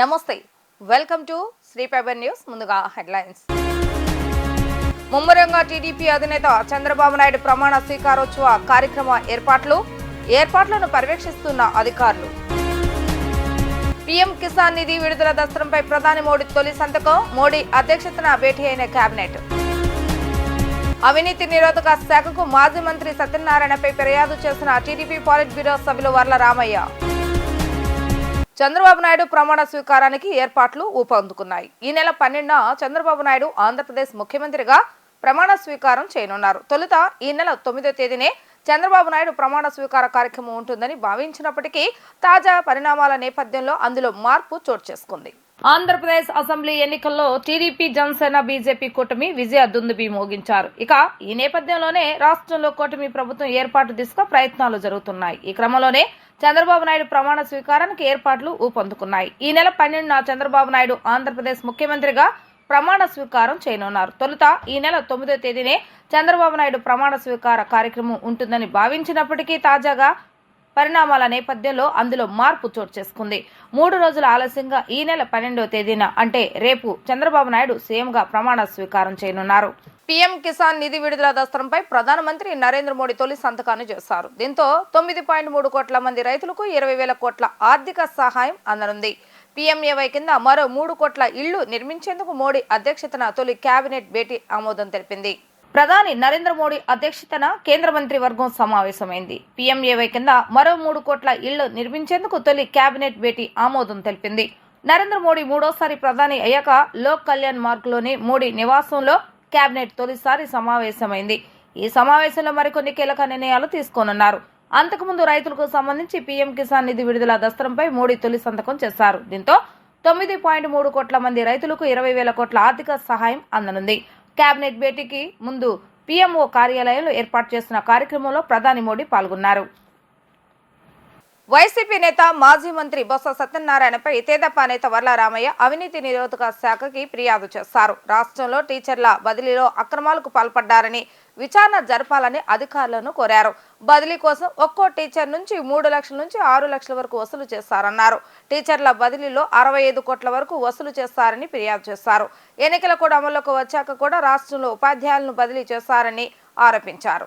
నమస్తే welcome to Sri fiber news. ముందుగా headlines. ముమ్మరంగా టీడీపీ అధినేత చంద్రబాబు నాయుడు ప్రమాణ స్వీకారోత్సవ కార్యక్రమ ఏర్పాట్లను పర్యవేక్షిస్తున్న అధికారులు. పీఎం కిసాన్ నిధి విడుదల దస్త్రంపై ప్రధాని మోడీ తొలి సంతకం. మోడీ అధ్యక్షతన భేటీ అయిన కేబినెట్. అవినీతి నిరోధక శాఖకు మాజీ మంత్రి సత్యనారాయణపై ఫిర్యాదు చేసిన టీడీపీ పాలిట్ బ్యూరో సభ్యులు వర్ల రామయ్య. చంద్రబాబు నాయుడు ప్రమాణ స్వీకారానికి ఏర్పాట్లు ఊపందుకున్నాయి. ఈ నెల 12న చంద్రబాబు నాయుడు ఆంధ్రప్రదేశ్ ముఖ్యమంత్రిగా ప్రమాణ స్వీకారం చేయనున్నారు. తొలుత ఈ నెల 9వ తేదీనే చంద్రబాబు నాయుడు ప్రమాణ స్వీకార కార్యక్రమం ఉంటుందని భావించినప్పటికీ తాజా పరిణామాల నేపథ్యంలో అందులో మార్పు చోటు చేసుకుంది. ఆంధ్రప్రదేశ్ అసెంబ్లీ ఎన్నికల్లో టీడీపీ, జనసేన, బీజేపీ కూటమి విజయ దుందుబి మోగించారు. ఇక ఈ నేపథ్యంలోనే రాష్ట్రంలో కూటమి ప్రభుత్వం ఏర్పాటు దిశగా ప్రయత్నాలు జరుగుతున్నాయి. ఈ క్రమంలోనే చంద్రబాబు నాయుడు ప్రమాణ స్వీకారానికి ఏర్పాట్లు ఊపందుకున్నాయి. ఈ నెల 12న చంద్రబాబు నాయుడు ఆంధ్రప్రదేశ్ ముఖ్యమంత్రిగా ప్రమాణ స్వీకారం చేయనున్నారు. తొలుత ఈ నెల 9వ తేదీనే చంద్రబాబు నాయుడు ప్రమాణ స్వీకార కార్యక్రమం ఉంటుందని భావించినప్పటికీ తాజాగా పరిణామాల నేపథ్యంలో అందులో మార్పు చోటు చేసుకుంది. 3 రోజుల ఆలస్యంగా ఈ నెల 12వ తేదీన అంటే రేపు చంద్రబాబు నాయుడు సీఎంగా ప్రమాణ స్వీకారం చేయనున్నారు. పీఎం కిసాన్ నిధి విడుదల దస్త్రంపై ప్రధానమంత్రి నరేంద్ర మోడీ తొలి సంతకాన్ని చేశారు. దీంతో 9.3 కోట్ల మంది రైతులకు 20,000 కోట్ల ఆర్థిక సహాయం అందనుంది. పీఎంఏవై కింద మరో 3 కోట్ల ఇళ్లు నిర్మించేందుకు మోడీ అధ్యక్షతన తొలి కేబినెట్ భేటీ ఆమోదం తెలిపింది. ప్రధాని నరేంద్ర మోడీ అధ్యక్షతన కేంద్ర మంత్రి వర్గం సమావేశమైంది. పీఎంఏవై కింద మరో 3 కోట్ల ఇళ్లు నిర్మించేందుకు తొలి కేబినెట్ భేటీ ఆమోదం తెలిపింది. నరేంద్ర మోడీ మూడోసారి ప్రధాని అయ్యాక లోక్ కళ్యాణ్ మార్గ్లోని మోడీ నివాసంలో కేబినెట్ తొలిసారి సమావేశమైంది. ఈ సమావేశంలో మరికొన్ని కీలక నిర్ణయాలు తీసుకోనున్నారు. అంతకుముందు రైతులకు సంబంధించి పీఎం కిసాన్ నిధి విడుదల దస్త్రంపై మోడీ తొలి సంతకం చేశారు. దీంతో 9.3 కోట్ల మంది రైతులకు 20,000 కోట్ల ఆర్థిక సహాయం అందనుంది. కేబినెట్ భేటీకి ముందు పీఎంఓ కార్యాలయంలో ఏర్పాటు చేసిన కార్యక్రమంలో ప్రధాని మోడీ పాల్గొన్నారు. వైసీపీ నేత మాజీ మంత్రి బొత్స సత్యనారాయణపై తెదేపా నేత వర్ల రామయ్య అవినీతి నిరోధక శాఖకి ఫిర్యాదు చేశారు. రాష్ట్రంలో టీచర్ల బదిలీలో అక్రమాలకు పాల్పడ్డారని విచారణ జరపాలని అధికారులను కోరారు. బదిలీ కోసం ఒక్కో టీచర్ నుంచి 3 లక్షల నుంచి 6 లక్షల వరకు వసూలు చేస్తారన్నారు. టీచర్ల బదిలీలో 65 కోట్ల వరకు వసూలు చేస్తారని ఫిర్యాదు చేశారు. ఎన్నికల కూడా అమల్లోకి వచ్చాక కూడా రాష్ట్రంలో ఉపాధ్యాయులను బదిలీ చేశారని ఆరోపించారు.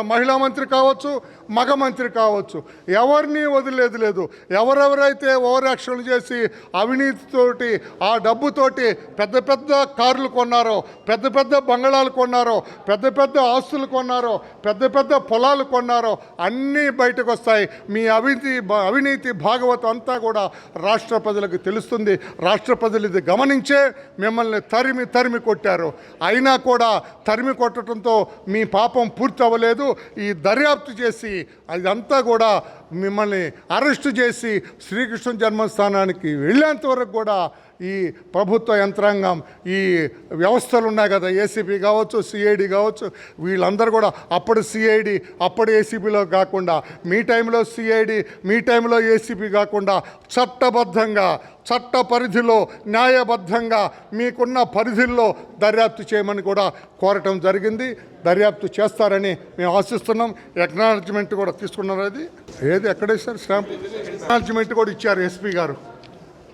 మహిళా మంత్రి కావచ్చు, మగ మంత్రి కావచ్చు, ఎవరిని వదిలేదు లేదు. ఎవరెవరైతే ఓవర్ యాక్షన్లు చేసి అవినీతితోటి ఆ డబ్బుతోటి పెద్ద పెద్ద కార్లు కొన్నారో, పెద్ద పెద్ద బంగళాలు కొన్నారో, పెద్ద పెద్ద ఆస్తులు కొన్నారో, పెద్ద పెద్ద పొలాలు కొన్నారో అన్నీ బయటకు వస్తాయి. మీ అవినీతి భాగవతం అంతా కూడా రాష్ట్ర ప్రజలకు తెలుస్తుంది. రాష్ట్ర ప్రజలు ఇది గమనించే మిమ్మల్ని తరిమి కొట్టారు. అయినా కూడా తరిమి కొట్టడంతో మీ పాపం పూర్తి అవ్వలేదు. ఈ దర్యాప్తు చేసి అదంతా కూడా మిమ్మల్ని అరెస్టు చేసి శ్రీకృష్ణ జన్మస్థానానికి వెళ్ళేంత వరకు కూడా ఈ ప్రభుత్వ యంత్రాంగం, ఈ వ్యవస్థలు ఉన్నాయి కదా, ఏసీపీ కావచ్చు, సిఐడి కావచ్చు, వీళ్ళందరూ కూడా అప్పుడు సిఐడి అప్పుడు ఏసీపీలో కాకుండా, మీ టైంలో సిఐడి మీ టైంలో ఏసీపీ కాకుండా చట్టబద్ధంగా, చట్ట పరిధిలో, న్యాయబద్ధంగా మీకున్న పరిధుల్లో దర్యాప్తు చేయమని కూడా కోరటం జరిగింది. దర్యాప్తు చేస్తారని మేము ఆశిస్తున్నాం. ఎక్నాలజ్మెంట్ కూడా తీసుకున్నారు. అది ఏది ఎక్కడేసారు స్టాంప్ ఎక్నాలజ్మెంట్ కూడా ఇచ్చారు. ఎస్పీ గారు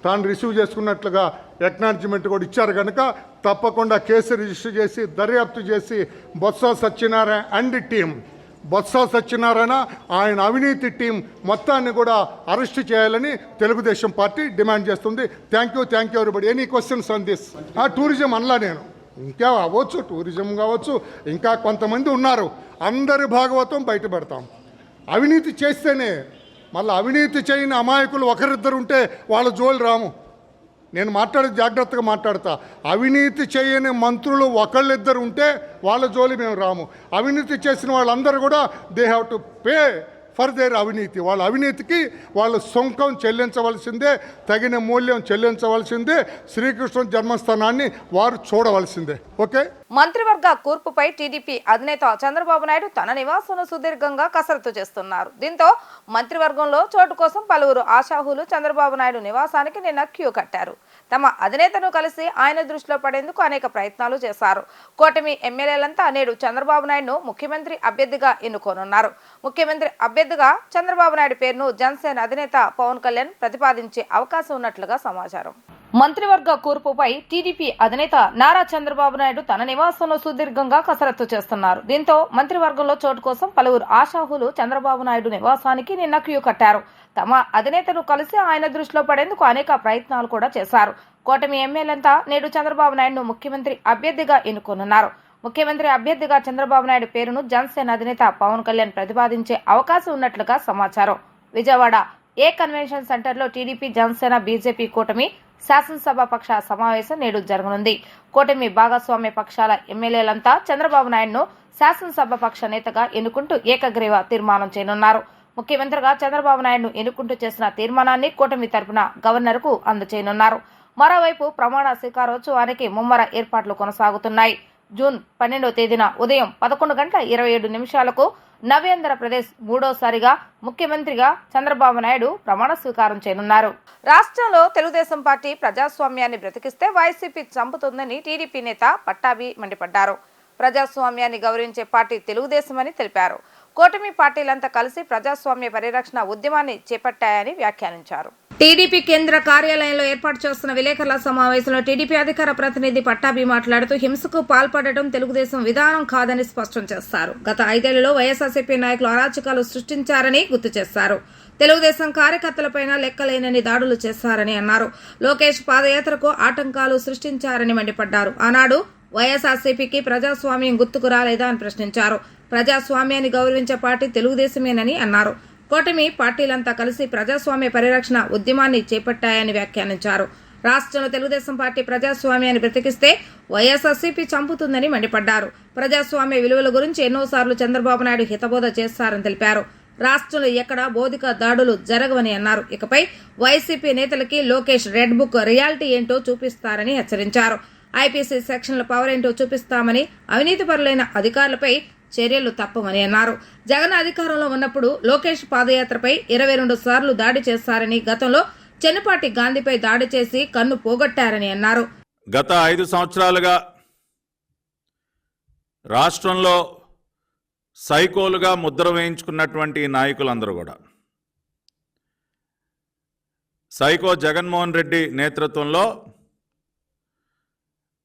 తాను రిసీవ్ చేసుకున్నట్లుగా ఎక్నాలజ్మెంట్ కూడా ఇచ్చారు. కనుక తప్పకుండా కేసు రిజిస్టర్ చేసి దర్యాప్తు చేసి బొత్స సత్యనారాయణ అండ్ టీం, బొత్స సత్యనారాయణ ఆయన అవినీతి టీం మొత్తాన్ని కూడా అరెస్ట్ చేయాలని తెలుగుదేశం పార్టీ డిమాండ్ చేస్తుంది. Thank you everybody. Any questions on this? Tourism అనలా నేను, ఇంకా అవ్వచ్చు, టూరిజం కావచ్చు, ఇంకా కొంతమంది ఉన్నారు. అందరి భాగవతం బయట పెడతాం. అవినీతి చేస్తేనే, మళ్ళీ అవినీతి చేయని అమాయకులు ఒకరిద్దరు ఉంటే వాళ్ళ జోలు రాము. నేను మాట్లాడేది జాగ్రత్తగా మాట్లాడతా. అవినీతి చేయని మంత్రులు ఒకళ్ళిద్దరు ఉంటే వాళ్ళ జోలి మేము రాము. అవినీతి చేసిన వాళ్ళందరూ కూడా they have to pay for their అవినీతి. వాళ్ళ అవినీతికి వాళ్ళు సొంకం చెల్లించవలసిందే, తగిన మూల్యం చెల్లించవలసిందే. శ్రీకృష్ణ జన్మస్థానాన్ని వారు చూడవలసిందే. ఓకే. మంత్రివర్గ కూర్పుపై టీడీపీ అధినేత చంద్రబాబు నాయుడు తన నివాసంలో సుదీర్ఘంగా కసరత్తు చేస్తున్నారు. దీంతో మంత్రివర్గంలో చోటు కోసం పలువురు ఆశాహులు చంద్రబాబు నాయుడు నివాసానికి నిన్న క్యూ కట్టారు. తమ అధినేతను కలిసి ఆయన దృష్టిలో పడేందుకు అనేక ప్రయత్నాలు చేశారు. కూటమి ఎమ్మెల్యేలంతా నేడు చంద్రబాబు నాయుడును ముఖ్యమంత్రి అభ్యర్థిగా ఎన్నుకోనున్నారు. ముఖ్యమంత్రి అభ్యర్థిగా చంద్రబాబు నాయుడు పేరును జనసేన అధినేత పవన్ కళ్యాణ్ ప్రతిపాదించే అవకాశం ఉన్నట్లుగా సమాచారం. మంత్రివర్గ కూర్పుపై టీడీపీ అధినేత నారా చంద్రబాబు నాయుడు తన నివాసంలో సుదీర్ఘంగా కసరత్తు చేస్తున్నారు. దీంతో మంత్రివర్గంలో చోటు కోసం పలువురు ఆశాహులు చంద్రబాబు నాయుడు నివాసానికి నిన్న క్యూ కట్టారు. తమ అధినేతను కలిసి ఆయన దృష్టిలో పడేందుకు అనేక ప్రయత్నాలు కూడా చేశారు. కూటమి ఎమ్మెల్యేలంతా నేడు చంద్రబాబు నాయుడును ముఖ్యమంత్రి అభ్యర్థిగా ఎన్నుకోనున్నారు. ముఖ్యమంత్రి అభ్యర్థిగా చంద్రబాబు నాయుడు పేరును జనసేన అధినేత పవన్ కళ్యాణ్ ప్రతిపాదించే అవకాశం ఉన్నట్లుగా సమాచారం. విజయవాడ ఏ కన్వెన్షన్ సెంటర్లో టీడీపీ, జనసేన, బీజేపీ కూటమి శాసనసభ పక్ష సమావేశం నేడు జరగనుంది. కూటమి భాగస్వామ్య పక్షాల ఎమ్మెల్యేలంతా చంద్రబాబు నాయుడును శాసనసభ పక్ష నేతగా ఎన్నుకుంటూ ఏకగ్రీవ తీర్మానం చేయనున్నారు. ముఖ్యమంత్రిగా చంద్రబాబు నాయుడును ఎన్నుకుంటూ చేసిన తీర్మానాన్ని కూటమి తరపున గవర్నర్కు అందజేయనున్నారు. మరోవైపు ప్రమాణ స్వీకారోత్సవానికి ముమ్మర ఏర్పాట్లు కొనసాగుతున్నాయి. జూన్ 12వ తేదీన ఉదయం 11:27 నవ్యాంధ్రప్రదేశ్ మూడోసారిగా ముఖ్యమంత్రిగా చంద్రబాబు నాయుడు ప్రమాణ స్వీకారం చేయనున్నారు. రాష్ట్రంలో తెలుగుదేశం పార్టీ ప్రజాస్వామ్యాన్ని బ్రతికిస్తే వైసీపీ చంపుతుందని టీడీపీ నేత పట్టాభి మండిపడ్డారు. ప్రజాస్వామ్యాన్ని గౌరవించే పార్టీ తెలుగుదేశం అని తెలిపారు. కూటమి పార్టీలంతా కలిసి ప్రజాస్వామ్య పరిరక్షణ ఉద్యమాన్ని చేపట్టాయని వ్యాఖ్యానించారు. టీడీపీ కేంద్ర కార్యాలయంలో ఏర్పాటు చేస్తున్న విలేకరుల సమావేశంలో టీడీపీ అధికార ప్రతినిధి పట్టాభి మాట్లాడుతూ హింసకు పాల్పడటం తెలుగుదేశం విధానం కాదని స్పష్టం చేశారు. గత 5 ఏళ్లలో వైఎస్ఆర్సీపీ నాయకులు అరాచకాలు సృష్టించారని గుర్తు చేశారు. తెలుగుదేశం కార్యకర్తలపైన లెక్కలేనని దాడులు చేశారని అన్నారు. లోకేష్ పాదయాత్రకు ఆటంకాలు సృష్టించారని మండిపడ్డారు. ఆనాడు వైఎస్ఆర్సీపీకి ప్రజాస్వామ్యం గుర్తుకు రాలేదా అని ప్రశ్నించారు. ప్రజాస్వామ్యాన్ని గౌరవించే పార్టీ తెలుగుదేశమేనని అన్నారు. కూటమి పార్టీలంతా కలిసి ప్రజాస్వామ్య పరిరక్షణ ఉద్యమాన్ని చేపట్టాయని వ్యాఖ్యానించారు. రాష్ట్రంలో తెలుగుదేశం పార్టీ ప్రజాస్వామ్యాన్ని బ్రతికిస్తే వైఎస్ఆర్సీపీ చంపుతుందని మండిపడ్డారు. ప్రజాస్వామ్య విలువల గురించి ఎన్నోసార్లు చంద్రబాబు నాయుడు హితబోధ చేశారని తెలిపారు. రాష్ట్రంలో ఎక్కడా భౌతిక దాడులు జరగవని అన్నారు. ఇకపై వైసీపీ నేతలకి లోకేష్ రెడ్ బుక్ రియాలిటీ ఏంటో చూపిస్తారని హెచ్చరించారు. ఐపీసీ సెక్షన్ల పవర్ ఏంటో చూపిస్తామని, అవినీతిపరులైన అధికారులపై చర్యలు తప్పవని అన్నారు. జగన్ అధికారంలో ఉన్నప్పుడు లోకేష్ పాదయాత్రపై 22 సార్లు దాడి చేశారని, గతంలో చెన్నపాటి గాంధీపై దాడి చేసి కన్ను పోగొట్టారని అన్నారు. గత 5 సంవత్సరాలుగా రాష్ట్రంలో సైకోలుగా ముద్ర వేయించుకున్నటువంటి నాయకులందరూ కూడా సైకో జగన్మోహన్ రెడ్డి నేతృత్వంలో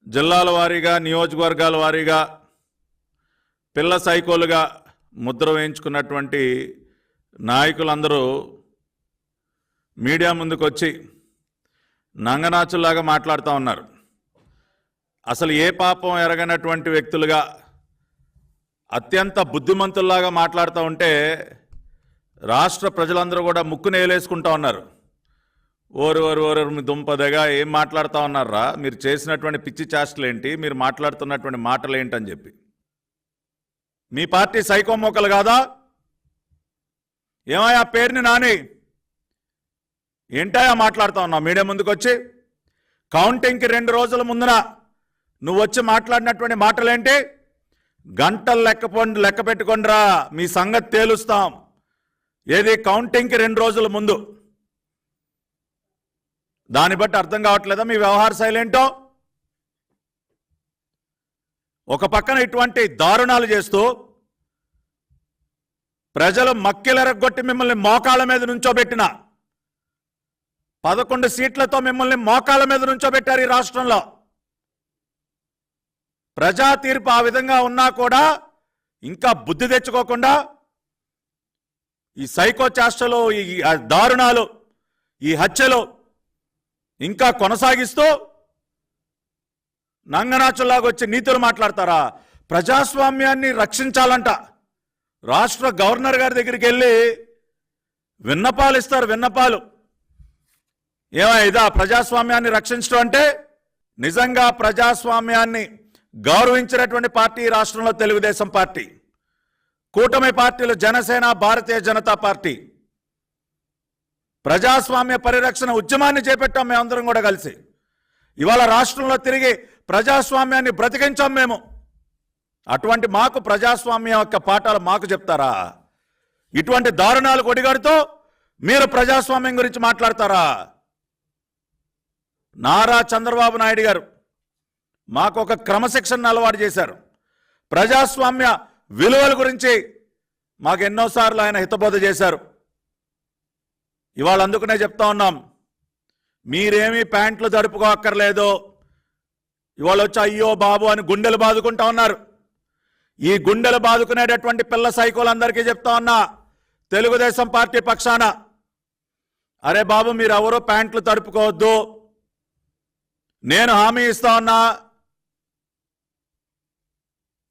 జిల్లాల వారీగా, నియోజకవర్గాల వారీగా పిల్ల సైకోలుగా ముద్ర వేయించుకున్నటువంటి నాయకులందరూ మీడియా ముందుకు వచ్చి నంగనాచుల్లాగా మాట్లాడుతూ ఉన్నారు. అసలు ఏ పాపం ఎరగనటువంటి వ్యక్తులుగా అత్యంత బుద్ధిమంతుల్లాగా మాట్లాడుతూ ఉంటే రాష్ట్ర ప్రజలందరూ కూడా ముక్కు నేలేసుకుంటూ ఉన్నారు. ఓరు మీ దుంపదగా ఏం మాట్లాడుతూ ఉన్నారా, మీరు చేసినటువంటి పిచ్చి చేష్టలేంటి, మీరు మాట్లాడుతున్నటువంటి మాటలు ఏంటని చెప్పి. మీ పార్టీ సైకో మోకలు కాదా? ఏమయ్యా పేరుని నాని ఏంటయా మాట్లాడుతూ ఉన్నావు మీడియా ముందుకు వచ్చి? కౌంటింగ్కి 2 రోజుల ముందున నువ్వు వచ్చి మాట్లాడినటువంటి మాటలేంటి? గంటలు లెక్క పెట్టుకొండ్రా, మీ సంగతి తేలుస్తాం. ఏది కౌంటింగ్కి 2 రోజుల ముందు? దాన్ని బట్టి అర్థం కావట్లేదా మీ వ్యవహార శైలి ఏంటో? ఒక పక్కన ఇటువంటి దారుణాలు చేస్తూ ప్రజలు మక్కిలెరగొట్టి మిమ్మల్ని మోకాళ్ళ మీద నుంచోబెట్టిన 11 సీట్లతో మిమ్మల్ని మోకాళ్ళ మీద నుంచోబెట్టారు ఈ రాష్ట్రంలో. ప్రజా తీర్పు ఆ విధంగా ఉన్నా కూడా ఇంకా బుద్ధి తెచ్చుకోకుండా ఈ సైకో చేష్టలు, ఈ దారుణాలు, ఈ హత్యలు ఇంకా కొనసాగిస్తూ నంగనాచుల్లాగా వచ్చి నీతులు మాట్లాడతారా? ప్రజాస్వామ్యాన్ని రక్షించాలంట. రాష్ట్ర గవర్నర్ గారి దగ్గరికి వెళ్ళి విన్నపాలు ఇస్తారు. విన్నపాలు ఇదా ప్రజాస్వామ్యాన్ని రక్షించడం అంటే? నిజంగా ప్రజాస్వామ్యాన్ని గౌరవించినటువంటి పార్టీ రాష్ట్రంలో తెలుగుదేశం పార్టీ. కూటమి పార్టీలు జనసేన, భారతీయ జనతా పార్టీ ప్రజాస్వామ్య పరిరక్షణ ఉద్యమాన్ని చేపట్టాం మేమందరం కూడా కలిసి. ఇవాళ రాష్ట్రంలో తిరిగి ప్రజాస్వామ్యాన్ని బ్రతికించాం మేము. అటువంటి మాకు ప్రజాస్వామ్యం యొక్క పాఠాలు మాకు చెప్తారా? ఇటువంటి దారుణాలు కొడిగడుతూ మీరు ప్రజాస్వామ్యం గురించి మాట్లాడతారా? నారా చంద్రబాబు నాయుడు గారు మాకు ఒక క్రమశిక్షణ అలవాటు చేశారు. ప్రజాస్వామ్య విలువల గురించి మాకు ఎన్నోసార్లు ఆయన హితబోధ చేశారు. ఇవాళ అందుకనే చెప్తా ఉన్నాం, మీరేమీ ప్యాంట్లు జరుపుకోక్కర్లేదు. ఇవాళ వచ్చి అయ్యో బాబు అని గుండెలు బాదుకుంటా ఉన్నారు. ఈ గుండెలు బాదుకునేటటువంటి పిల్ల సైకోలందరికీ చెప్తా ఉన్నా, తెలుగుదేశం పార్టీ పక్షాన, అరే బాబు మీరు ఎవరో ప్యాంట్లు తడుపుకోవద్దు. నేను హామీ ఇస్తా ఉన్నా,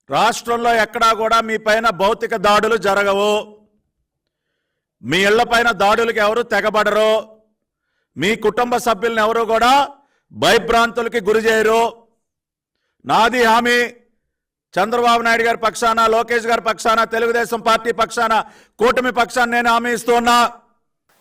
రాష్ట్రంలో ఎక్కడా కూడా మీ పైన భౌతిక దాడులు జరగవు. మీ ఇళ్ల పైన దాడులకు ఎవరు తెగబడరు. మీ కుటుంబ సభ్యులను ఎవరు కూడా భయభ్రాంతులకి గురి చేయరు. నాది హామీ. చంద్రబాబు నాయుడు గారి పక్షాన, లోకేష్ గారి పక్షాన, తెలుగుదేశం పార్టీ పక్షాన, కూటమి పక్షాన నేను హామీ ఇస్తున్నా.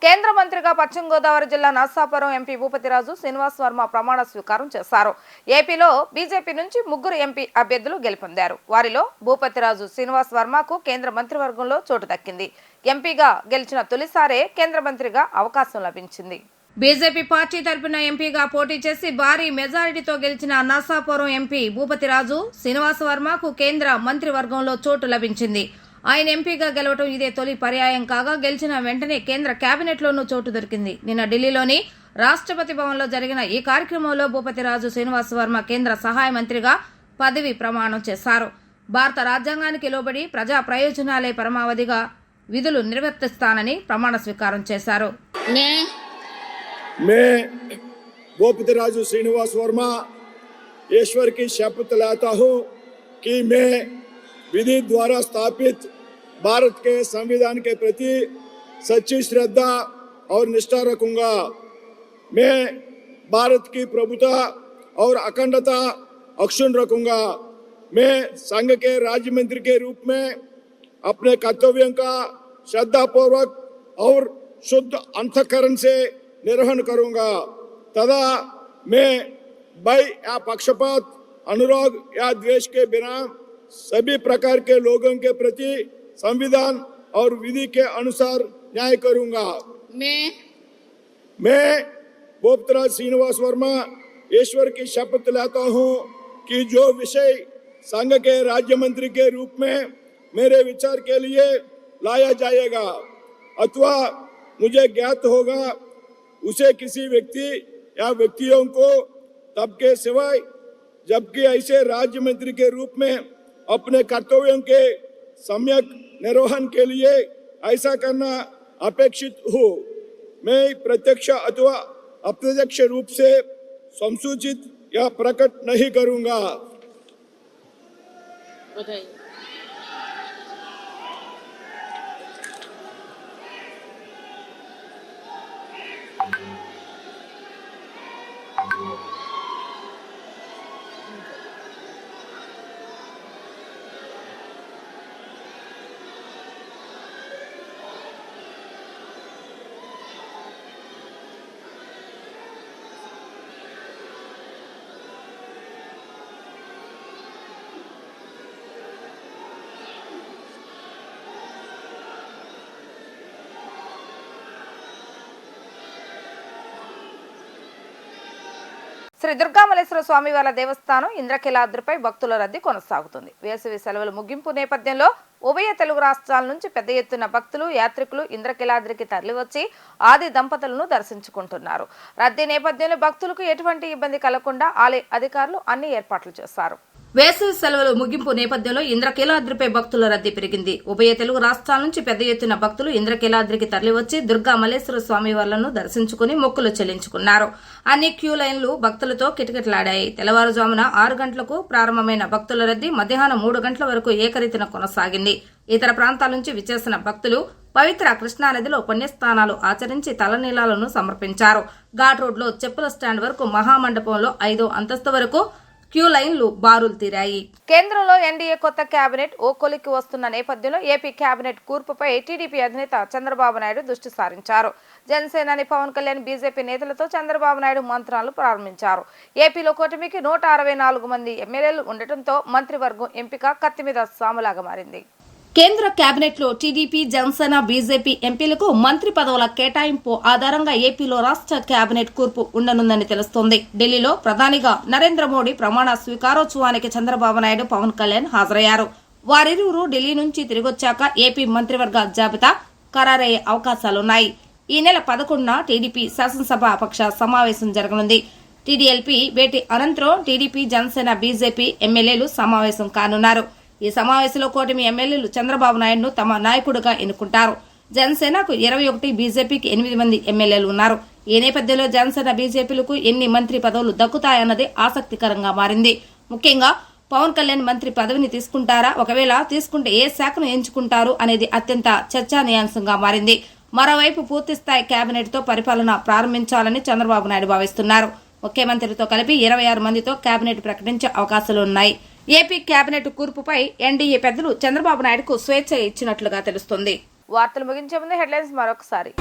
కేంద్ర మంత్రిగా పశ్చిమ గోదావరి జిల్లా నర్సాపురం ఎంపీ భూపతిరాజు శ్రీనివాస్ వర్మ ప్రమాణ స్వీకారం చేశారు. ఏపీలో బీజేపీ నుంచి 3 ఎంపీ అభ్యర్థులు గెలుపొందారు. వారిలో భూపతిరాజు శ్రీనివాస్ వర్మకు కేంద్ర మంత్రివర్గంలో చోటు దక్కింది. ఎంపీగా గెలిచిన తొలిసారే కేంద్ర మంత్రిగా అవకాశం లభించింది. బీజేపీ పార్టీ తరపున ఎంపీగా పోటీ చేసి భారీ మెజారిటీతో గెలిచిన నర్సాపురం ఎంపీ భూపతిరాజు శ్రీనివాస్ వర్మకు కేంద్ర మంత్రివర్గంలో చోటు లభించింది. ఆయన ఎంపీగా గెలవడం ఇదే తొలి పర్యాయం కాగా, గెలిచిన వెంటనే కేంద్ర కేబినెట్లోనూ చోటు దొరికింది. నిన్న ఢిల్లీలోని రాష్ట్రపతి భవన్లో జరిగిన ఈ కార్యక్రమంలో భూపతిరాజు శ్రీనివాస్ వర్మ కేంద్ర సహాయ మంత్రిగా పదవి ప్రమాణం చేశారు. భారత రాజ్యాంగానికి లోబడి ప్రజా ప్రయోజనాలే పరమావధిగా విధులు నిర్వర్తిస్తానని ప్రమాణ స్వీకారం చేశారు. मैं भूपतिराजू श्रीनिवास वर्मा ईश्वर की शपथ लेता हूं कि मैं विधि द्वारा स्थापित भारत के संविधान के प्रति सच्ची श्रद्धा और निष्ठा रखूंगा। मैं भारत की प्रभुता और अखंडता अक्षुण्ण रखूंगा। मैं संघ के राज्य मंत्री के रूप में अपने कर्तव्यों का श्रद्धापूर्वक और शुद्ध अंतःकरण से निर्वहन करूंगा तथा मैं भय या पक्षपात, अनुराग या द्वेष के बिना सभी प्रकार के लोगों के प्रति संविधान और विधि के अनुसार न्याय करूंगा। मैं भूपतिराज श्रीनिवास वर्मा ईश्वर की शपथ लेता हूं कि जो विषय संघ के राज्य मंत्री के रूप में मेरे विचार के लिए लाया जाएगा अथवा मुझे ज्ञात होगा, उसे किसी व्यक्ति या व्यक्तियों को तब के सिवाय जबकि ऐसे राज्य मंत्री के रूप में अपने कर्तव्यों के सम्यक निर्वहन के लिए ऐसा करना अपेक्षित हो, मैं प्रत्यक्ष अथवा अप्रत्यक्ष रूप से संसूचित या प्रकट नहीं करूंगा। శ్రీ దుర్గామల్లేశ్వర స్వామి వారి దేవస్థానం ఇంద్రకీలాద్రిపై భక్తుల రద్దీ కొనసాగుతుంది. వేసవి సెలవుల ముగింపు నేపథ్యంలో ఉభయ తెలుగు రాష్ట్రాల నుంచి పెద్ద ఎత్తున భక్తులు, యాత్రికులు ఇంద్రకీలాద్రికి తరలివచ్చి ఆది దంపతులను దర్శించుకుంటున్నారు. రద్దీ నేపథ్యంలో భక్తులకు ఎటువంటి ఇబ్బంది కలగకుండా ఆలయ అధికారులు అన్ని ఏర్పాట్లు చేశారు. వేసవి సెలవులు ముగింపు నేపథ్యంలో ఇంద్రకీలాద్రిపై భక్తుల రద్దీ పెరిగింది. ఉభయ తెలుగు రాష్ట్రాల నుంచి పెద్ద ఎత్తున భక్తులు ఇంద్రకీలాద్రికి తరలివచ్చి దుర్గా మల్లేశ్వర స్వామి వార్లను దర్శించుకుని మొక్కులు చెల్లించుకున్నారు. అన్ని క్యూ లైన్లు భక్తులతో కిటకిటలాడాయి. తెల్లవారుజామున 6 గంటలకు ప్రారంభమైన భక్తుల రద్దీ మధ్యాహ్నం 3 గంటల వరకు ఏకరీతిన కొనసాగింది. ఇతర ప్రాంతాల నుంచి విచ్చేసిన భక్తులు పవిత్ర కృష్ణానదిలో పుణ్యస్నానాలు ఆచరించి తలనీలాలను సమర్పించారు. ఘాట్ రోడ్ లో చెప్పుల స్టాండ్ వరకు, మహామండపంలో 5వ అంతస్తు వరకు క్యూ లైన్లు బారులు తీరాయి. కేంద్రంలో ఎన్డీఏ కొత్త కేబినెట్ ఓ కొలిక్కి వస్తున్న నేపథ్యంలో ఏపీ కేబినెట్ కూర్పుపై టీడీపీ అధినేత చంద్రబాబు నాయుడు దృష్టి సారించారు. జనసేనాని పవన్ కళ్యాణ్, బీజేపీ నేతలతో చంద్రబాబు నాయుడు మంత్రాలు ప్రారంభించారు. ఏపీలో కూటమికి 164 మంది ఎమ్మెల్యేలు ఉండటంతో మంత్రివర్గం ఎంపిక కత్తి మీద సాములాగా మారింది. కేంద్ర కేబినెట్ లో టీడీపీ, జనసేన, బీజేపీ ఎంపీలకు మంత్రి పదవుల కేటాయింపు ఆధారంగా ఏపీలో రాష్ట్ర కేబినెట్ కూర్పు ఉండనుందని తెలుస్తోంది. ఢిల్లీలో ప్రధానిగా నరేంద్ర మోడీ ప్రమాణ స్వీకారోత్సవానికి చంద్రబాబు నాయుడు, పవన్ కళ్యాణ్ హాజరయ్యారు. వారిరువురు ఢిల్లీ నుంచి తిరిగొచ్చాక ఏపీ మంత్రివర్గ జాబితా ఖరారయ్యే అవకాశాలున్నాయి. ఈ నెల 11న టీడీపీ శాసనసభ పక్ష సమావేశం జరగనుంది. టీడీఎల్పీ భేటీ అనంతరం టీడీపీ, జనసేన, బీజేపీ ఎమ్మెల్యేలు సమావేశం కానున్నారు. ఈ సమావేశంలో కూటమి ఎమ్మెల్యేలు చంద్రబాబు నాయుడును తమ నాయకుడిగా ఎన్నుకుంటారు. జనసేనకు 21, బీజేపీకి 8 మంది ఎమ్మెల్యేలు ఉన్నారు. ఈ నేపథ్యంలో జనసేన, బీజేపీలకు ఎన్ని మంత్రి పదవులు దక్కుతాయన్నది ఆసక్తికరంగా మారింది. ముఖ్యంగా పవన్ కళ్యాణ్ మంత్రి పదవిని తీసుకుంటారా, ఒకవేళ తీసుకుంటే ఏ శాఖను ఎంచుకుంటారు అనేది అత్యంత చర్చానీయాంశంగా మారింది. మరోవైపు పూర్తిస్థాయి కేబినెట్ తో పరిపాలన ప్రారంభించాలని చంద్రబాబు నాయుడు భావిస్తున్నారు. ముఖ్యమంత్రితో కలిపి 26 మందితో కేబినెట్ ప్రకటించే అవకాశాలున్నాయి. ఏపీ కేబినెట్ కూర్పుపై ఎన్డీఏ పెద్దలు చంద్రబాబు నాయుడుకు స్వేచ్ఛ ఇచ్చినట్లుగా తెలుస్తుంది. వార్తలు ముగించే ముందు హెడ్లైన్స్ మరొకసారి.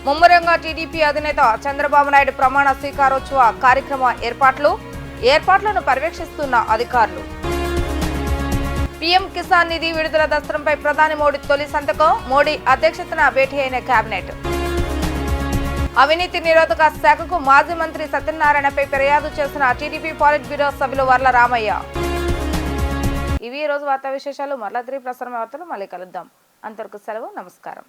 ముమ్మరంగా టీడీపీ అధినేత చంద్రబాబు నాయుడు ప్రమాణ స్వీకారోత్సవ కార్యక్రమ ఏర్పాట్లను పర్యవేక్షిస్తున్న అధికారులు. పీఎం కిసాన్ నిధి విడుదల దస్త్రంపై ప్రధాని మోడీ తొలి సంతకం. మోడీ అధ్యక్షతన భేటీ అయిన కేబినెట్. అవినీతి నిరోధక శాఖకు మాజీ మంత్రి సత్యనారాయణపై ఫిర్యాదు చేసిన టీడీపీ పాలిట్ బ్యూరో సభ్యులు వర్ల రామయ్య. ఇవి ఈ రోజు వార్తా విశేషాలు. మరలా తిరిగి ప్రసారం వార్తలు మళ్ళీ కలుద్దాం. అంతవరకు సెలవు. నమస్కారం.